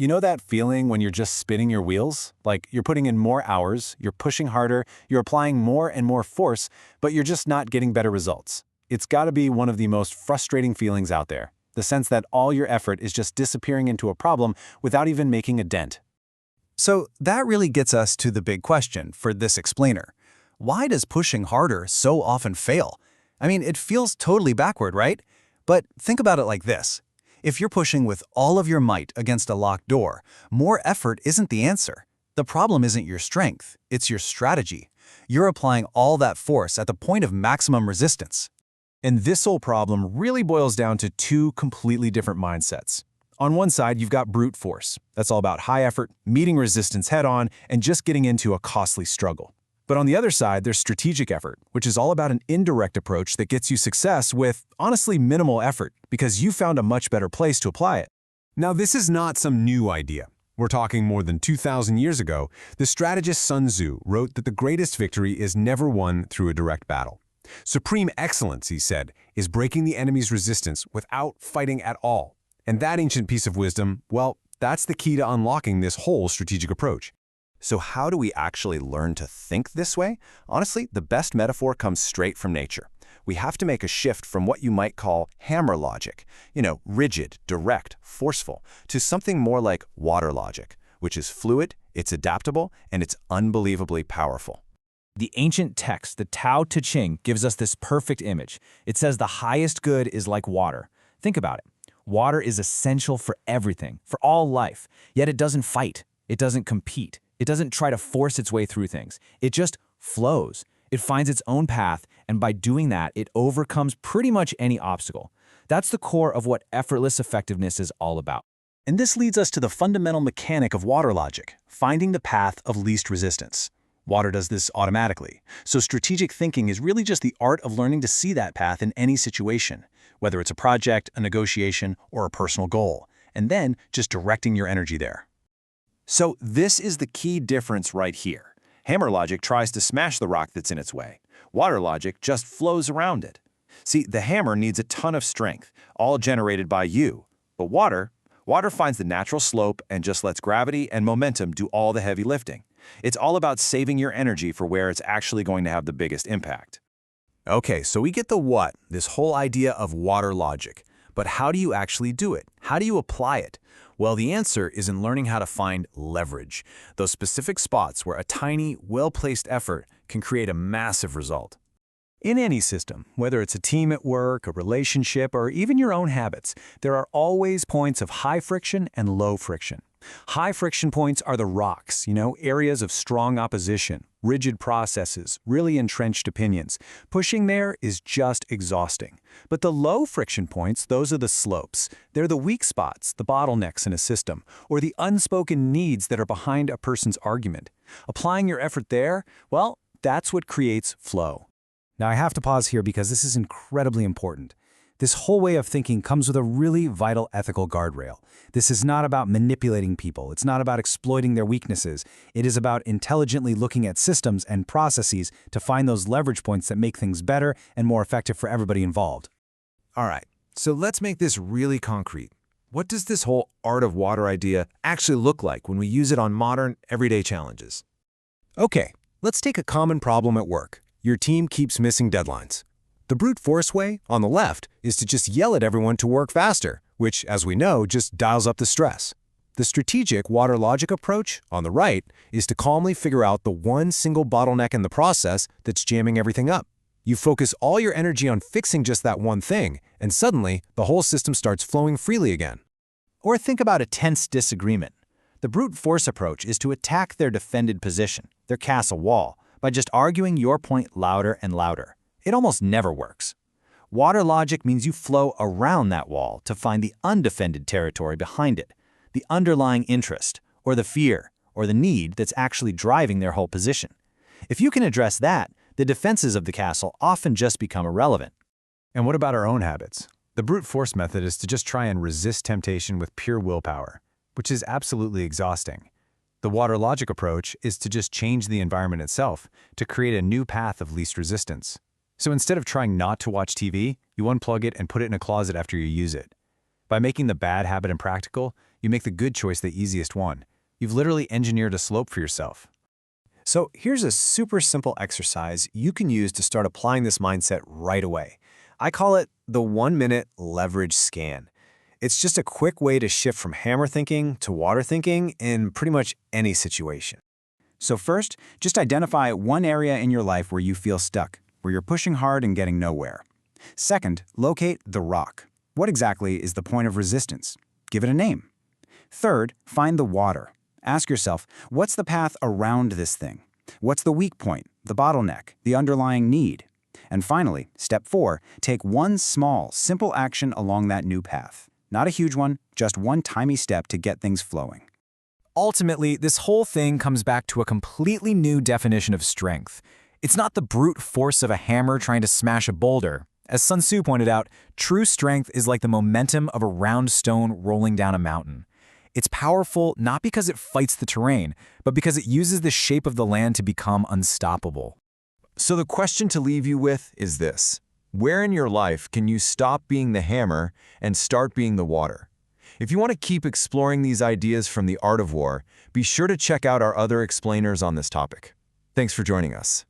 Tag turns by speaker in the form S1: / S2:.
S1: You know that feeling when you're just spinning your wheels? Like you're putting in more hours, you're pushing harder, you're applying more and more force, but you're just not getting better results. It's gotta be one of the most frustrating feelings out there. The sense that all your effort is just disappearing into a problem without even making a dent.
S2: So that really gets us to the big question for this explainer. Why does pushing harder so often fail? I mean, it feels totally backward, right? But think about it like this. If you're pushing with all of your might against a locked door, more effort isn't the answer. The problem isn't your strength, it's your strategy. You're applying all that force at the point of maximum resistance.
S1: And this whole problem really boils down to two completely different mindsets. On one side, you've got brute force. That's all about high effort, meeting resistance head-on, and just getting into a costly struggle. But on the other side, there's strategic effort, which is all about an indirect approach that gets you success with, honestly, minimal effort, because you found a much better place to apply it. Now, this is not some new idea. We're talking more than 2,000 years ago. The strategist Sun Tzu wrote that the greatest victory is never won through a direct battle. Supreme excellence, he said, is breaking the enemy's resistance without fighting at all. And that ancient piece of wisdom, well, that's the key to unlocking this whole strategic approach.
S3: So how do we actually learn to think this way? Honestly, the best metaphor comes straight from nature. We have to make a shift from what you might call hammer logic, rigid, direct, forceful, to something more like water logic, which is fluid, it's adaptable, and it's unbelievably powerful.
S4: The ancient text, the Tao Te Ching, gives us this perfect image. It says the highest good is like water. Think about it. Water is essential for everything, for all life, yet it doesn't fight. It doesn't compete. It doesn't try to force its way through things. It just flows. It finds its own path, and by doing that, it overcomes pretty much any obstacle. That's the core of what effortless effectiveness is all about.
S1: And this leads us to the fundamental mechanic of water logic, finding the path of least resistance. Water does this automatically, so strategic thinking is really just the art of learning to see that path in any situation, whether it's a project, a negotiation, or a personal goal, and then just directing your energy there.
S3: So this is the key difference right here. Hammer logic tries to smash the rock that's in its way. Water logic just flows around it. See, the hammer needs a ton of strength, all generated by you. But water finds the natural slope and just lets gravity and momentum do all the heavy lifting. It's all about saving your energy for where it's actually going to have the biggest impact.
S1: Okay, so we get the what, this whole idea of water logic. But how do you actually do it? How do you apply it? Well, the answer is in learning how to find leverage, those specific spots where a tiny, well-placed effort can create a massive result. In any system, whether it's a team at work, a relationship, or even your own habits, there are always points of high friction and low friction. High friction points are the rocks, areas of strong opposition, rigid processes, really entrenched opinions. Pushing there is just exhausting. But the low friction points, those are the slopes. They're the weak spots, the bottlenecks in a system, or the unspoken needs that are behind a person's argument. Applying your effort there, well, that's what creates flow. Now I have to pause here because this is incredibly important. This whole way of thinking comes with a really vital ethical guardrail. This is not about manipulating people. It's not about exploiting their weaknesses. It is about intelligently looking at systems and processes to find those leverage points that make things better and more effective for everybody involved.
S5: All right, so let's make this really concrete. What does this whole art of water idea actually look like when we use it on modern, everyday challenges?
S1: Okay, let's take a common problem at work. Your team keeps missing deadlines. The brute force way, on the left, is to just yell at everyone to work faster, which, as we know, just dials up the stress. The strategic water logic approach, on the right, is to calmly figure out the one single bottleneck in the process that's jamming everything up. You focus all your energy on fixing just that one thing, and suddenly, the whole system starts flowing freely again.
S4: Or think about a tense disagreement. The brute force approach is to attack their defended position, their castle wall, by just arguing your point louder and louder. It almost never works. Water logic means you flow around that wall to find the undefended territory behind it, the underlying interest, or the fear, or the need that's actually driving their whole position. If you can address that, the defenses of the castle often just become irrelevant.
S1: And what about our own habits? The brute force method is to just try and resist temptation with pure willpower, which is absolutely exhausting. The water logic approach is to just change the environment itself to create a new path of least resistance. So instead of trying not to watch TV, you unplug it and put it in a closet after you use it.
S2: By making the bad habit impractical, you make the good choice the easiest one. You've literally engineered a slope for yourself. So here's a super simple exercise you can use to start applying this mindset right away. I call it the 1-minute leverage scan. It's just a quick way to shift from hammer thinking to water thinking in pretty much any situation.
S4: So first, just identify one area in your life where you feel stuck, where you're pushing hard and getting nowhere. Second, locate the rock. What exactly is the point of resistance? Give it a name. Third, find the water. Ask yourself, what's the path around this thing? What's the weak point, the bottleneck, the underlying need? And finally, step 4, take one small, simple action along that new path. Not a huge one, just one tiny step to get things flowing.
S6: Ultimately, this whole thing comes back to a completely new definition of strength. It's not the brute force of a hammer trying to smash a boulder. As Sun Tzu pointed out, true strength is like the momentum of a round stone rolling down a mountain. It's powerful not because it fights the terrain, but because it uses the shape of the land to become unstoppable.
S3: So the question to leave you with is this: where in your life can you stop being the hammer and start being the water? If you want to keep exploring these ideas from the art of war, be sure to check out our other explainers on this topic. Thanks for joining us.